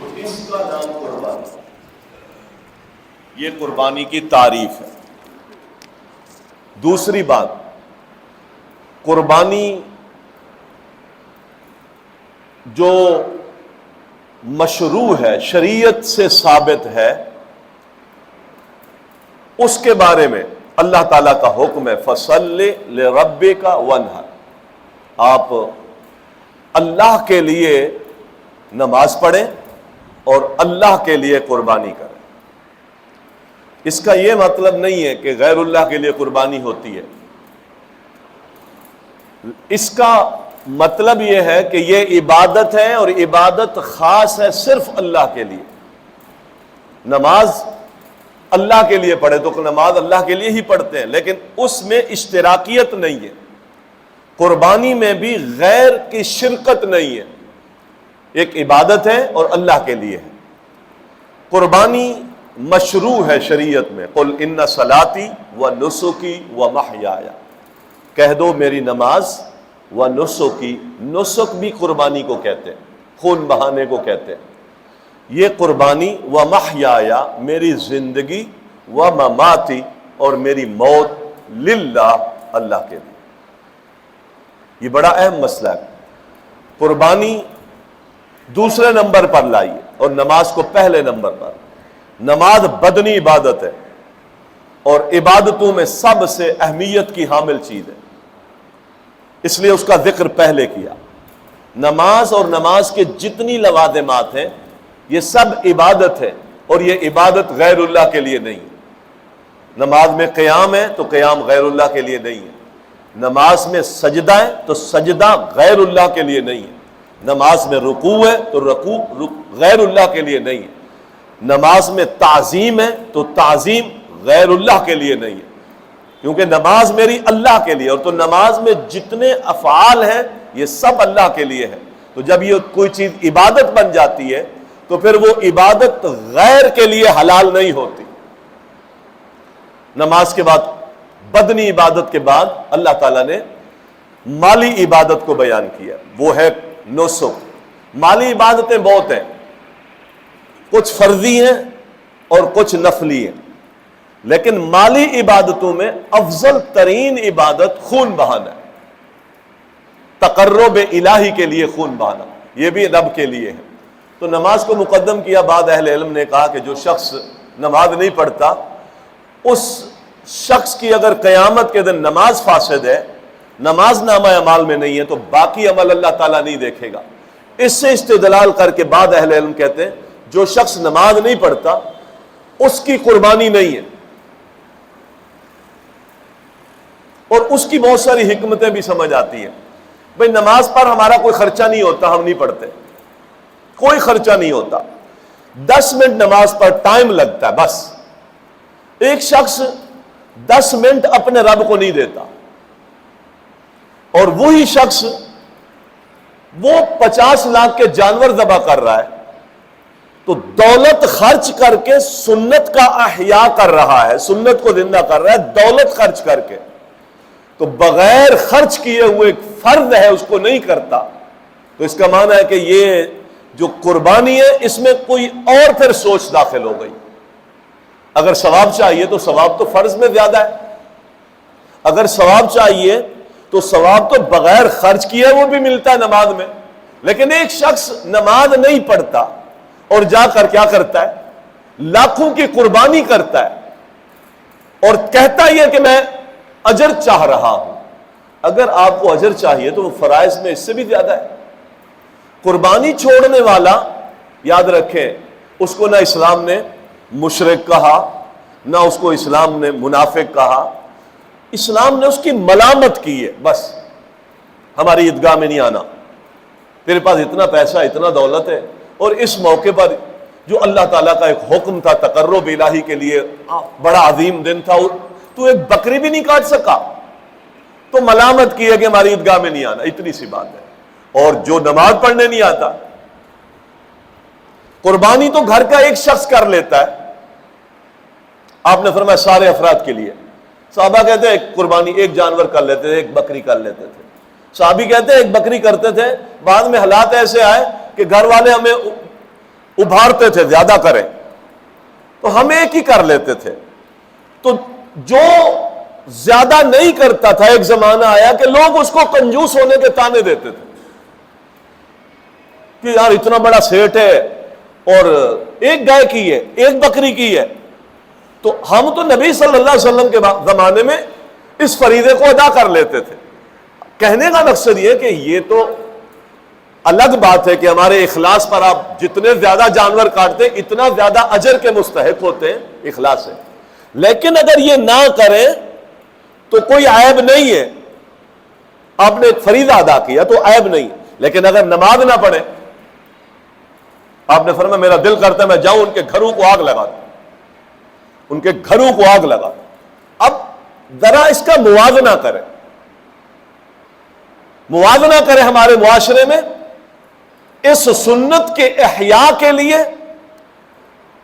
تو اس کا نام قربانی، یہ قربانی کی تعریف ہے۔ دوسری بات، قربانی جو مشروع ہے، شریعت سے ثابت ہے، اس کے بارے میں اللہ تعالیٰ کا حکم ہے فَصَلِّ لِرَبِّكَ وَانْحَرْ، آپ اللہ کے لیے نماز پڑھیں اور اللہ کے لیے قربانی کریں۔ اس کا یہ مطلب نہیں ہے کہ غیر اللہ کے لیے قربانی ہوتی ہے، اس کا مطلب یہ ہے کہ یہ عبادت ہے اور عبادت خاص ہے صرف اللہ کے لیے۔ نماز اللہ کے لیے پڑھے تو نماز اللہ کے لیے ہی پڑھتے ہیں، لیکن اس میں اشتراکیت نہیں ہے، قربانی میں بھی غیر کی شرکت نہیں ہے، ایک عبادت ہے اور اللہ کے لیے ہے۔ قربانی مشروع ہے شریعت میں، قل ان صلاتی و نسکی و محیایا، کہہ دو میری نماز و نسکی، نسک بھی قربانی کو کہتے ہیں، خون بہانے کو کہتے ہیں، یہ قربانی و محیایا میری زندگی و مماتی اور میری موت للہ، اللہ کے لیے۔ یہ بڑا اہم مسئلہ ہے، قربانی دوسرے نمبر پر لائیے اور نماز کو پہلے نمبر پر۔ نماز بدنی عبادت ہے اور عبادتوں میں سب سے اہمیت کی حامل چیز ہے، اس لیے اس کا ذکر پہلے کیا۔ نماز اور نماز کے جتنی لوازمات ہیں یہ سب عبادت ہے، اور یہ عبادت غیر اللہ کے لیے نہیں ہے۔ نماز میں قیام ہے تو قیام غیر اللہ کے لیے نہیں ہے، نماز میں سجدہ ہے تو سجدہ غیر اللہ کے لیے نہیں ہے، نماز میں رکوع ہے تو رکوع غیر اللہ کے لیے نہیں ہے، نماز میں تعظیم ہے تو تعظیم غیر اللہ کے لیے نہیں ہے، کیونکہ نماز میری اللہ کے لیے، اور تو نماز میں جتنے افعال ہیں یہ سب اللہ کے لیے ہے۔ تو جب یہ کوئی چیز عبادت بن جاتی ہے تو پھر وہ عبادت غیر کے لیے حلال نہیں ہوتی۔ نماز کے بعد، بدنی عبادت کے بعد اللہ تعالیٰ نے مالی عبادت کو بیان کیا، وہ ہے نسک۔ مالی عبادتیں بہت ہیں، کچھ فرضی ہیں اور کچھ نفلی ہیں، لیکن مالی عبادتوں میں افضل ترین عبادت خون بہانا ہے، تقرب الہی کے لیے خون بہانا، یہ بھی رب کے لیے ہے۔ تو نماز کو مقدم کیا۔ بعض اہل علم نے کہا کہ جو شخص نماز نہیں پڑھتا، اس شخص کی اگر قیامت کے دن نماز فاسد ہے، نماز نامہ اعمال میں نہیں ہے، تو باقی عمل اللہ تعالیٰ نہیں دیکھے گا۔ اس سے استدلال کر کے بعض اہل علم کہتے ہیں جو شخص نماز نہیں پڑھتا اس کی قربانی نہیں ہے، اور اس کی بہت ساری حکمتیں بھی سمجھ آتی ہیں۔ بھئی نماز پر ہمارا کوئی خرچہ نہیں ہوتا، ہم نہیں پڑھتے، کوئی خرچہ نہیں ہوتا، 10 منٹ نماز پر ٹائم لگتا ہے بس۔ ایک شخص 10 منٹ اپنے رب کو نہیں دیتا، اور وہی شخص وہ 50 لاکھ کے جانور ذبح کر رہا ہے، تو دولت خرچ کر کے سنت کا احیاء کر رہا ہے، سنت کو زندہ کر رہا ہے دولت خرچ کر کے، تو بغیر خرچ کیے ہوئے ایک فرض ہے اس کو نہیں کرتا، تو اس کا معنی ہے کہ یہ جو قربانی ہے اس میں کوئی اور پھر سوچ داخل ہو گئی۔ اگر ثواب چاہیے تو ثواب تو فرض میں زیادہ ہے، اگر ثواب چاہیے تو ثواب تو بغیر خرچ کیے وہ بھی ملتا ہے نماز میں، لیکن ایک شخص نماز نہیں پڑھتا اور جا کر کیا کرتا ہے، لاکھوں کی قربانی کرتا ہے اور کہتا یہ کہ میں اجر چاہ رہا ہوں۔ اگر آپ کو اجر چاہیے تو وہ فرائض میں اس سے بھی زیادہ ہے۔ قربانی چھوڑنے والا، یاد رکھیں، اس کو نہ اسلام نے مشرک کہا، نہ اس کو اسلام نے منافق کہا، اسلام نے اس کی ملامت کی ہے، بس ہماری عیدگاہ میں نہیں آنا، تیرے پاس اتنا پیسہ اتنا دولت ہے، اور اس موقع پر جو اللہ تعالیٰ کا ایک حکم تھا تقرب الہی کے لیے، بڑا عظیم دن تھا، تو ایک بکری بھی نہیں کاٹ سکا، تو ملامت کی ہے کہ ہماری عیدگاہ میں نہیں آنا، اتنی سی بات ہے۔ اور جو نماز پڑھنے نہیں آتا، قربانی تو گھر کا ایک شخص کر لیتا ہے، آپ نے فرمایا سارے افراد کے لیے۔ صحابہ کہتے ہیں ایک قربانی ایک جانور کر لیتے تھے، ایک بکری کر لیتے تھے، صحابی کہتے ہیں ایک بکری کرتے تھے، بعد میں حالات ایسے آئے کہ گھر والے ہمیں ابھارتے تھے زیادہ کریں، تو ہم ایک ہی کر لیتے تھے. تو جو زیادہ نہیں کرتا تھا، ایک زمانہ آیا کہ لوگ اس کو کنجوس ہونے کے تانے دیتے تھے کہ یار اتنا بڑا سیٹ ہے اور ایک گائے کی ہے، ایک بکری کی ہے. تو ہم تو نبی صلی اللہ علیہ وسلم کے زمانے میں اس فریضے کو ادا کر لیتے تھے. کہنے کا مقصد یہ کہ یہ تو الگ بات ہے کہ ہمارے اخلاص پر آپ جتنے زیادہ جانور کاٹتے اتنا زیادہ اجر کے مستحق ہوتے ہیں اخلاص سے. لیکن اگر یہ نہ کریں تو کوئی عیب نہیں ہے، آپ نے ایک فریضہ ادا کیا تو عیب نہیں. لیکن اگر نماز نہ پڑھے، آپ نے فرمایا میرا دل کرتا ہے میں جاؤں ان کے گھروں کو آگ لگا دوں، ان کے گھروں کو آگ لگا دوں. اب ذرا اس کا موازنہ کریں، موازنہ کریں ہمارے معاشرے میں اس سنت کے احیاء کے لیے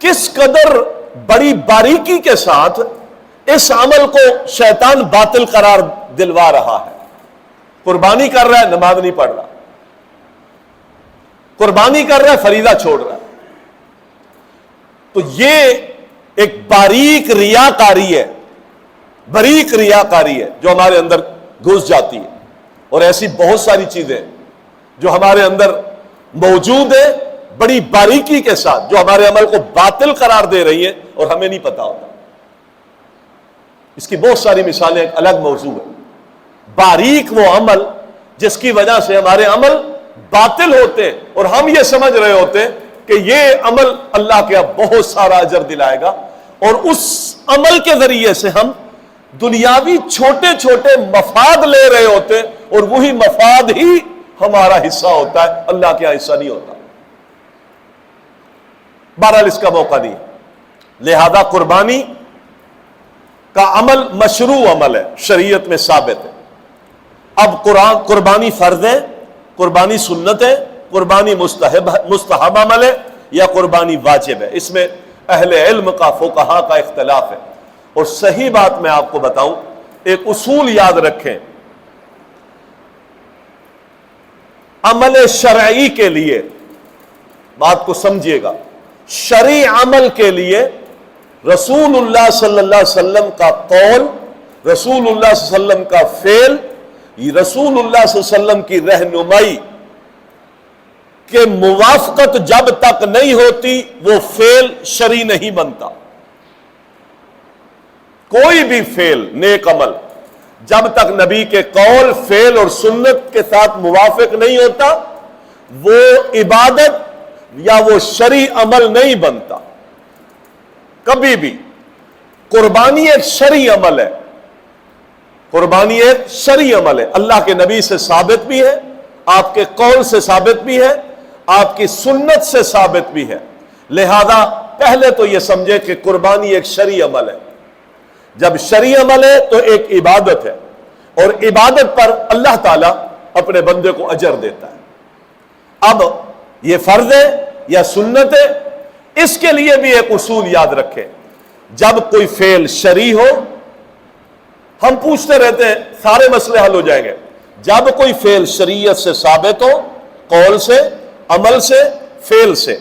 کس قدر بڑی باریکی کے ساتھ اس عمل کو شیطان باطل قرار دلوا رہا ہے. قربانی کر رہا ہے، نماز نہیں پڑھ رہا، قربانی کر رہا ہے، فریضہ چھوڑ رہا ہے. تو یہ ایک باریک ریاکاری ہے، باریک ریاکاری ہے جو ہمارے اندر گھس جاتی ہے. اور ایسی بہت ساری چیزیں جو ہمارے اندر موجود ہیں بڑی باریکی کے ساتھ، جو ہمارے عمل کو باطل قرار دے رہی ہیں اور ہمیں نہیں پتا ہوتا. اس کی بہت ساری مثالیں، ایک الگ موضوع ہے. باریک وہ عمل جس کی وجہ سے ہمارے عمل باطل ہوتے ہیں اور ہم یہ سمجھ رہے ہوتے ہیں کہ یہ عمل اللہ کے اب بہت سارا اجر دلائے گا، اور اس عمل کے ذریعے سے ہم دنیاوی چھوٹے چھوٹے مفاد لے رہے ہوتے ہیں، اور وہی مفاد ہی ہمارا حصہ ہوتا ہے، اللہ کا حصہ نہیں ہوتا. بہرحال اس کا موقع نہیں. لہذا قربانی کا عمل مشروع عمل ہے، شریعت میں ثابت ہے. اب قربانی فرض ہے، قربانی سنت ہے، قربانی مستحب عمل ہے یا قربانی واجب ہے. اس میں اہل علم کا، فقہا کا اختلاف ہے. اور صحیح بات میں آپ کو بتاؤں، ایک اصول یاد رکھیں، عمل شرعی کے لیے، بات کو سمجھیے گا، شرعی عمل کے لیے رسول اللہ صلی اللہ علیہ وسلم کا قول، رسول اللہ صلی اللہ علیہ وسلم کا فعل، رسول اللہ صلی اللہ علیہ وسلم کی رہنمائی کے موافقت جب تک نہیں ہوتی وہ فعل شرعی نہیں بنتا. کوئی بھی فعل، نیک عمل، جب تک نبی کے قول، فعل اور سنت کے ساتھ موافق نہیں ہوتا وہ عبادت یا وہ شرعی عمل نہیں بنتا کبھی بھی. قربانی ایک شرعی عمل ہے، قربانی ایک شرعی عمل ہے، اللہ کے نبی سے ثابت بھی ہے، آپ کے قول سے ثابت بھی ہے، آپ کی سنت سے ثابت بھی ہے. لہذا پہلے تو یہ سمجھے کہ قربانی ایک شرعی عمل ہے. جب شرعی عمل ہے تو ایک عبادت ہے، اور عبادت پر اللہ تعالیٰ اپنے بندے کو اجر دیتا ہے. اب یہ فرض ہے یا سنت ہے، اس کے لیے بھی ایک اصول یاد رکھیں. جب کوئی فعل شرعی ہو، ہم پوچھتے رہتے ہیں سارے مسئلے حل ہو جائیں گے. جب کوئی فعل شریعت سے ثابت ہو، قول سے، عمل سے، فعل سے،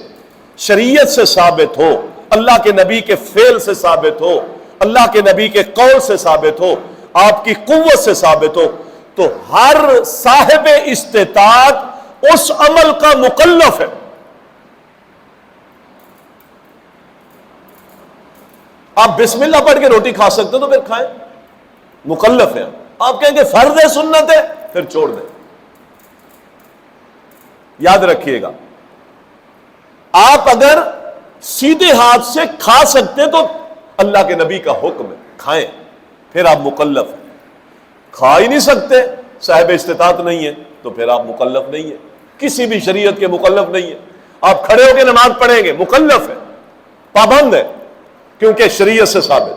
شریعت سے ثابت ہو، اللہ کے نبی کے فعل سے ثابت ہو، اللہ کے نبی کے قول سے ثابت ہو، آپ کی قوت سے ثابت ہو، تو ہر صاحب استطاعت اس عمل کا مکلف ہے. آپ بسم اللہ پڑھ کے روٹی کھا سکتے تو پھر کھائیں، مکلف ہے. آپ کہیں گے فرض ہے، سنت ہے، پھر چھوڑ دیں. یاد رکھیے گا، آپ اگر سیدھے ہاتھ سے کھا سکتے تو اللہ کے نبی کا حکم ہے کھائیں، پھر آپ مکلف ہیں. کھا ہی نہیں سکتے، صاحب استطاعت نہیں ہے، تو پھر آپ مکلف نہیں ہیں، کسی بھی شریعت کے مکلف نہیں ہیں. آپ کھڑے ہو کے نماز پڑھیں گے، مکلف ہے، پابند ہے، کیونکہ شریعت سے ثابت.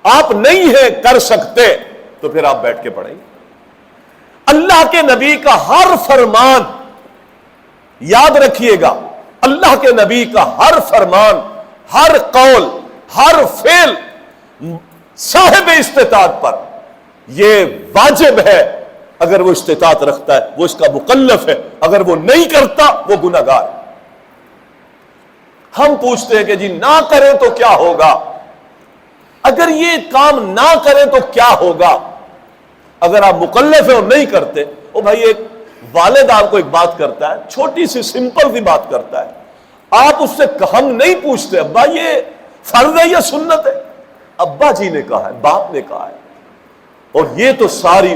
آپ نہیں ہے کر سکتے تو پھر آپ بیٹھ کے پڑھیں گے. اللہ کے نبی کا ہر فرمان، یاد رکھیے گا، اللہ کے نبی کا ہر فرمان، ہر قول، ہر فعل صاحب استطاعت پر یہ واجب ہے. اگر وہ استطاعت رکھتا ہے وہ اس کا مکلف ہے، اگر وہ نہیں کرتا وہ گناہگار. ہم پوچھتے ہیں کہ جی نہ کریں تو کیا ہوگا، اگر یہ کام نہ کریں تو کیا ہوگا، اگر آپ مکلف ہیں اور نہیں کرتے۔ او بھائی، ایک والد آپ کو ایک بات کرتا ہے، چھوٹی سی سمپل سی بات کرتا ہے، آپ اس سے ہم نہیں پوچھتے ابا یہ فرض ہے یا سنت ہے، ابا جی نے کہا ہے، باپ نے کہا ہے۔ اور یہ تو ساری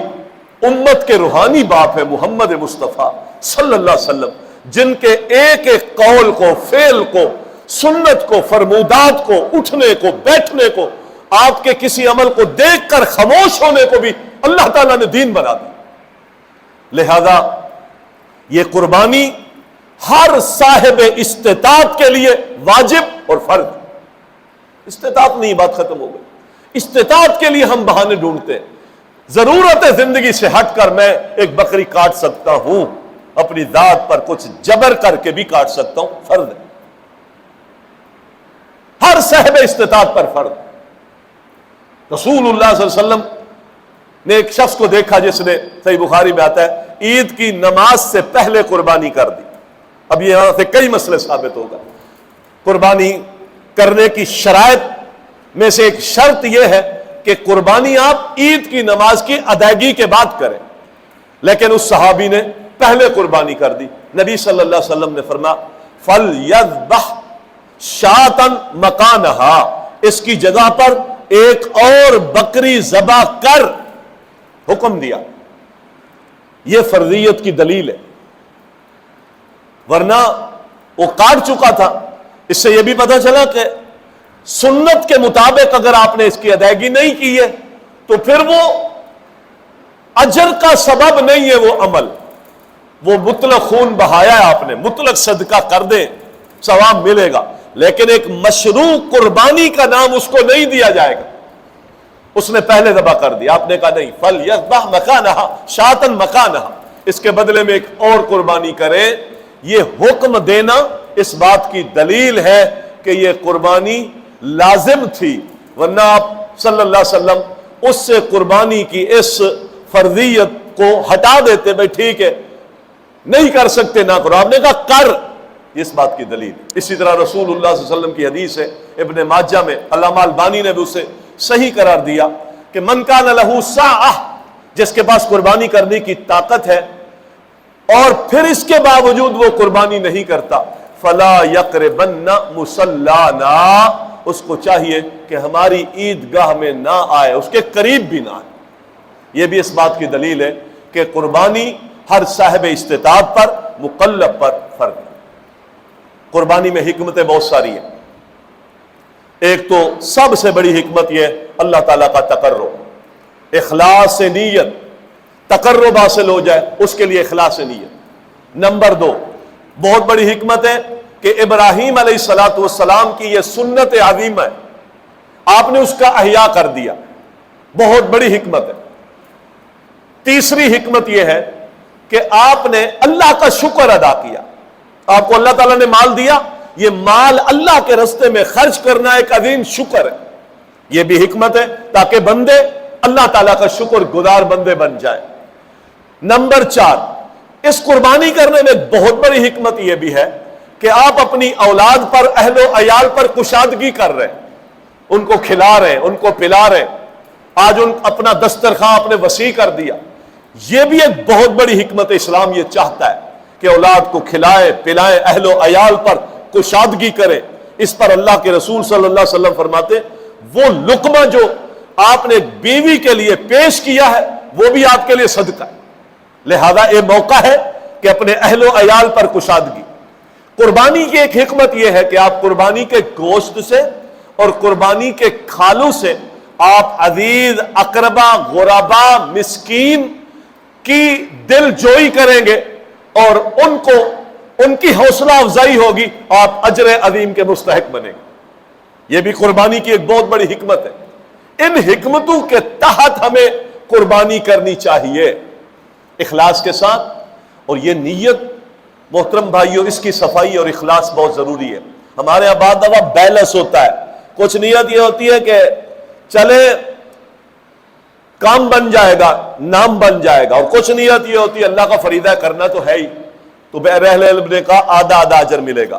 امت کے روحانی باپ ہے محمد مصطفیٰ صلی اللہ علیہ وسلم، جن کے ایک ایک قول کو، فعل کو، سنت کو، فرمودات کو، اٹھنے کو، بیٹھنے کو، آپ کے کسی عمل کو دیکھ کر خاموش ہونے کو بھی اللہ تعالیٰ نے دین بنا دیا۔ لہذا یہ قربانی ہر صاحب استطاعت کے لیے واجب اور فرض۔ استطاعت نہیں، بات ختم ہو گئی۔ استطاعت کے لیے ہم بہانے ڈھونڈتے ہیں، ضرورت زندگی سے ہٹ کر میں ایک بکری کاٹ سکتا ہوں، اپنی ذات پر کچھ جبر کر کے بھی کاٹ سکتا ہوں، فرض ہے، ہر صاحب استطاعت پر فرض۔ رسول اللہ صلی اللہ علیہ وسلم نے ایک شخص کو دیکھا جس نے، صحیح بخاری میں آتا ہے، عید کی نماز سے پہلے قربانی کر دی۔ اب یہاں سے کئی مسئلے ثابت ہوگا۔ قربانی کرنے کی شرائط میں سے ایک شرط یہ ہے کہ قربانی آپ عید کی نماز کی ادائیگی کے بعد کریں، لیکن اس صحابی نے پہلے قربانی کر دی۔ نبی صلی اللہ علیہ وسلم نے فرمایا فَلْيَذْبَحْ شَاةً مَكَانَهَا، اس کی جگہ پر ایک اور بکری ذبح کر حکم دیا۔ یہ فرضیت کی دلیل ہے، ورنہ وہ کاٹ چکا تھا۔ اس سے یہ بھی پتہ چلا کہ سنت کے مطابق اگر آپ نے اس کی ادائیگی نہیں کی ہے تو پھر وہ اجر کا سبب نہیں ہے، وہ عمل، وہ مطلق خون بہایا ہے آپ نے، مطلق صدقہ کر دیں ثواب ملے گا، لیکن ایک مشروع قربانی کا نام اس کو نہیں دیا جائے گا۔ اس نے پہلے ذبح کر دیا، آپ نے کہا نہیں، فَلْيَذْبَحْ مَكَانَهَا شَاةً مَكَانَهَا، اس کے بدلے میں ایک اور قربانی کرے۔ یہ حکم دینا اس بات کی دلیل ہے کہ یہ قربانی لازم تھی، ورنہ آپ صلی اللہ علیہ وسلم اس سے قربانی کی اس فرضیت کو ہٹا دیتے، بھائی ٹھیک ہے نہیں کر سکتے نہ کرو، آپ نے کہا کر، اس بات کی دلیل۔ اسی طرح رسول اللہ صلی اللہ علیہ وسلم کی حدیث ہے ابن ماجہ میں، علامہ البانی نے بھی اسے صحیح قرار دیا کہ من کان لہ ساعہ، جس کے پاس قربانی کرنے کی طاقت ہے اور پھر اس کے باوجود وہ قربانی نہیں کرتا، فلا یقربن مصلانا، اس کو چاہیے کہ ہماری عیدگاہ میں نہ آئے، اس کے قریب بھی نہ آئے۔ یہ بھی اس بات کی دلیل ہے کہ قربانی ہر صاحب استطاعت پر، مکلف پر فرض ہے۔ قربانی میں حکمتیں بہت ساری ہیں۔ ایک تو سب سے بڑی حکمت یہ اللہ تعالیٰ کا تقرب، اخلاص سے نیت، تقرب حاصل ہو جائے اس کے لیے اخلاص سے نیت۔ نمبر دو، بہت بڑی حکمت ہے کہ ابراہیم علیہ السلام کی یہ سنت عظیمہ ہے، آپ نے اس کا احیاء کر دیا، بہت بڑی حکمت ہے۔ تیسری حکمت یہ ہے کہ آپ نے اللہ کا شکر ادا کیا، آپ کو اللہ تعالیٰ نے مال دیا، یہ مال اللہ کے راستے میں خرچ کرنا ایک عظیم شکر ہے، یہ بھی حکمت ہے تاکہ بندے اللہ تعالیٰ کا شکر گزار بندے بن جائیں۔ نمبر چار، اس قربانی کرنے میں بہت بڑی حکمت یہ بھی ہے کہ آپ اپنی اولاد پر، اہل و عیال پر کشادگی کر رہے ہیں، ان کو کھلا رہے ہیں، ان کو پلا رہے ہیں، آج اپنا دسترخواں آپ نے وسیع کر دیا۔ یہ بھی ایک بہت بڑی حکمت اسلام یہ چاہتا ہے کہ اولاد کو کھلائے پلائے، اہل و عیال پر کشادگی کرے۔ اس پر اللہ کے رسول صلی اللہ علیہ وسلم فرماتے وہ لقمہ جو آپ نے بیوی کے لیے پیش کیا ہے وہ بھی آپ کے لیے صدقہ ہے، لہذا یہ موقع ہے کہ اپنے اہل و عیال پر کشادگی۔ قربانی کی ایک حکمت یہ ہے کہ آپ قربانی کے گوشت سے اور قربانی کے کھالوں سے آپ عزیز، اقربا، غربا، مسکین کی دل جوئی کریں گے اور ان کی حوصلہ افزائی ہوگی، آپ اجر عظیم کے مستحق بنیں گے۔ یہ بھی قربانی کی ایک بہت بڑی حکمت ہے۔ ان حکمتوں کے تحت ہمیں قربانی کرنی چاہیے اخلاص کے ساتھ، اور یہ نیت محترم بھائیوں، اس کی صفائی اور اخلاص بہت ضروری ہے۔ ہمارے یہاں بعض دفعہ بیلنس ہوتا ہے، کچھ نیت یہ ہوتی ہے کہ چلے کام بن جائے گا، نام بن جائے گا، اور کچھ نیت یہ ہوتی ہے اللہ کا فریضہ کرنا تو ہے ہی، تو بہرحال علم نے کہا آدھا آدھا اجر ملے گا۔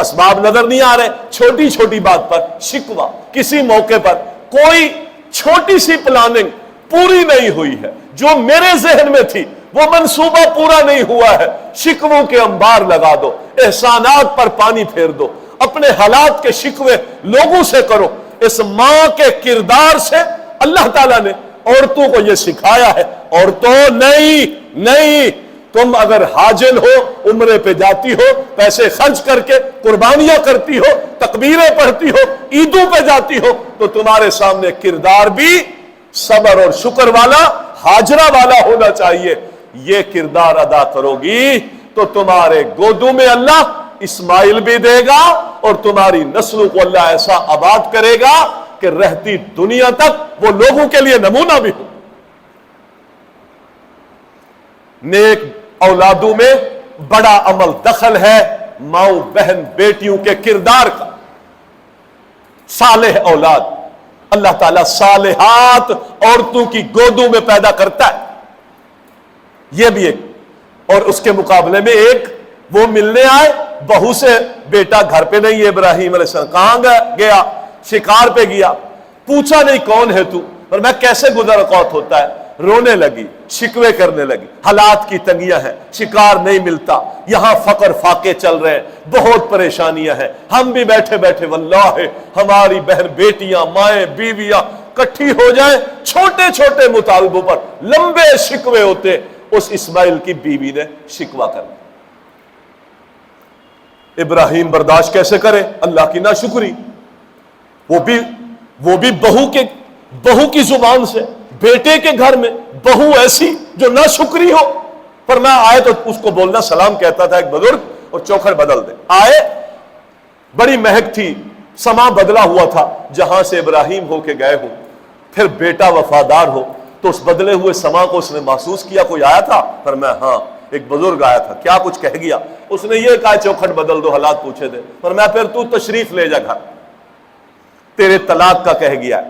اسباب نظر نہیں آ رہے، چھوٹی چھوٹی بات پر شکوہ، کسی موقع پر کوئی چھوٹی سی پلاننگ پوری نہیں ہوئی ہے، جو میرے ذہن میں تھی وہ منصوبہ پورا نہیں ہوا ہے، شکووں کے انبار لگا دو، احسانات پر پانی پھیر دو، اپنے حالات کے شکوے لوگوں سے کرو۔ اس ماں کے کردار سے اللہ تعالیٰ نے عورتوں کو یہ سکھایا ہے، عورتوں نہیں، تم اگر حاجل ہو، عمرے پہ جاتی ہو، پیسے خرچ کر کے قربانیاں کرتی ہو، تکبیریں پڑھتی ہو، عیدوں پہ جاتی ہو، تو تمہارے سامنے کردار بھی صبر اور شکر والا، حاجرہ والا ہونا چاہیے۔ یہ کردار ادا کرو گی تو تمہارے گودوں میں اللہ اسماعیل بھی دے گا اور تمہاری نسلوں کو اللہ ایسا آباد کرے گا کہ رہتی دنیا تک وہ لوگوں کے لیے نمونہ بھی ہو۔ نیک اولادوں میں بڑا عمل دخل ہے ماؤں بہن بیٹیوں کے کردار کا۔ صالح اولاد اللہ تعالیٰ صالحات عورتوں کی گودوں میں پیدا کرتا ہے، یہ بھی ایک۔ اور اس کے مقابلے میں ایک وہ ملنے آئے، بہو سے بیٹا گھر پہ نہیں ہے، ابراہیم علیہ السلام کہاں گیا؟ شکار پہ گیا، پوچھا نہیں کون ہے تو، اور میں کیسے گزر اوقات ہوتا ہے، رونے لگی، شکوے کرنے لگی، حالات کی تنگیاں ہیں، شکار نہیں ملتا، یہاں فقر فاقے چل رہے ہیں، بہت پریشانیاں ہیں، ہم بھی بیٹھے بیٹھے واللہ ہماری بہن بیٹیاں مائیں بیویاں کٹھی ہو جائیں، چھوٹے چھوٹے مطالبوں پر لمبے شکوے ہوتے۔ اس اسماعیل کی بیوی نے شکوہ کر لیا، ابراہیم برداشت کیسے کرے اللہ کی ناشکری، وہ بھی بہو کی زبان سے، بیٹے کے گھر میں بہو ایسی جو ناشکری ہو۔ پر میں آئے تو اس کو بولنا سلام کہتا تھا ایک بزرگ، اور چوکھٹ بدل دے، آئے بڑی مہک تھی، سما بدلا ہوا تھا، جہاں سے ابراہیم ہو کے گئے ہو، پھر بیٹا وفادار ہو، تو اس بدلے ہوئے سما کو اس نے محسوس کیا۔ کوئی آیا تھا؟ پر میں ہاں ایک بزرگ آیا تھا، کیا کچھ کہہ گیا؟ اس نے یہ کہا چوکھٹ بدل دو، حالات پوچھے تھے، پر میں پھر تو تشریف لے جا گھر، تیرے طلاق کا کہہ گیا۔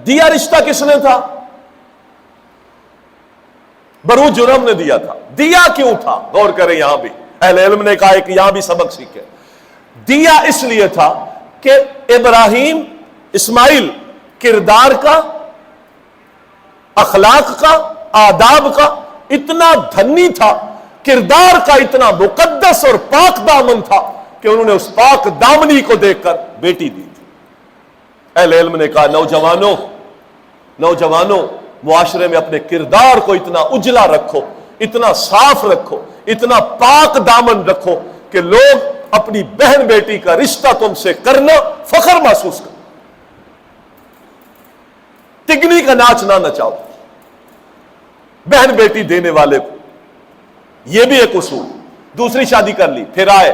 دیا رشتہ کس نے تھا؟ برو جرم نے دیا تھا۔ دیا کیوں تھا؟ غور کریں، یہاں بھی اہل علم نے کہا کہ یہاں بھی سبق سیکھے۔ دیا اس لیے تھا کہ ابراہیم اسماعیل کردار کا، اخلاق کا، آداب کا اتنا دھنی تھا، کردار کا اتنا مقدس اور پاک دامن تھا کہ انہوں نے اس پاک دامنی کو دیکھ کر بیٹی دی تھی۔ اہل علم نے کہا نوجوانوں معاشرے میں اپنے کردار کو اتنا اجلا رکھو، اتنا صاف رکھو، اتنا پاک دامن رکھو کہ لوگ اپنی بہن بیٹی کا رشتہ تم سے کرنا فخر محسوس کرو، تگنی کا ناچ نہ نچاؤ بہن بیٹی دینے والے کو۔ یہ بھی ایک اصول۔ دوسری شادی کر لی، پھر آئے،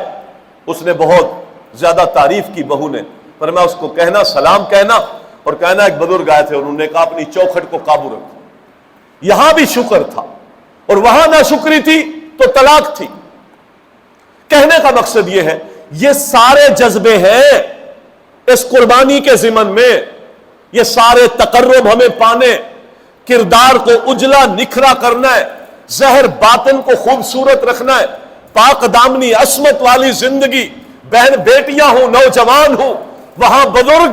اس نے بہت زیادہ تعریف کی بہو نے، پر میں اس کو کہنا، سلام کہنا اور کہنا، ایک بزرگ آئے تھے، انہوں نے کہا اپنی چوکھٹ کو قابو رکھو۔ یہاں بھی شکر تھا اور وہاں ناشکری تھی تو طلاق تھی۔ کہنے کا مقصد یہ ہے، یہ سارے جذبے ہیں اس قربانی کے ضمن میں، یہ سارے تقرب ہمیں پانے، کردار کو اجلا نکھرا کرنا ہے، ظاہر باطن کو خوبصورت رکھنا ہے، پاک دامنی عصمت والی زندگی، بہن بیٹیاں ہوں، نوجوان ہوں، وہاں بزرگ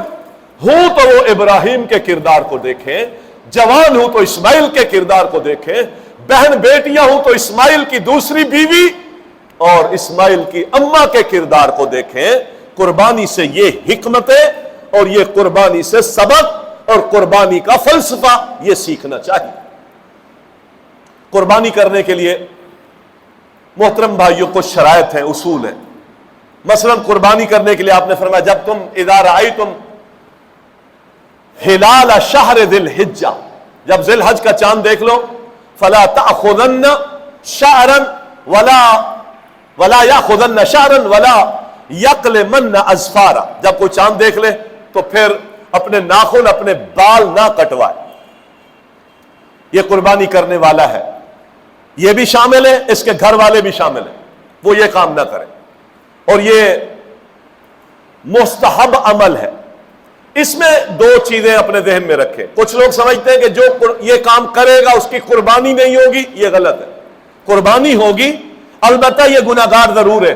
ہوں تو وہ ابراہیم کے کردار کو دیکھیں، جوان ہوں تو اسماعیل کے کردار کو دیکھیں، بہن بیٹیاں ہوں تو اسماعیل کی دوسری بیوی اور اسماعیل کی اماں کے کردار کو دیکھیں۔ قربانی سے یہ حکمتیں اور یہ قربانی سے سبق اور قربانی کا فلسفہ یہ سیکھنا چاہیے۔ قربانی کرنے کے لیے محترم بھائیوں کو شرائط ہیں، اصول ہیں۔ مثلا قربانی کرنے کے لیے آپ نے فرمایا، جب تم اذا رأیتم ہلال شہر ذی الحجہ، جب ذی الحج کا چاند دیکھ لو، فلا تأخذن شعرا ولا یاخذن شعرا ولا یقلمن اظفارا، جب کوئی چاند دیکھ لے تو پھر اپنے ناخن، اپنے بال نہ کٹوائے، یہ قربانی کرنے والا ہے۔ یہ بھی شامل ہے، اس کے گھر والے بھی شامل ہیں، وہ یہ کام نہ کریں، اور یہ مستحب عمل ہے۔ اس میں دو چیزیں اپنے ذہن میں رکھیں۔ کچھ لوگ سمجھتے ہیں کہ جو یہ کام کرے گا اس کی قربانی نہیں ہوگی، یہ غلط ہے۔ قربانی ہوگی، البتہ یہ گناہگار ضرور ہے،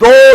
2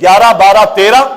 11, 12, 13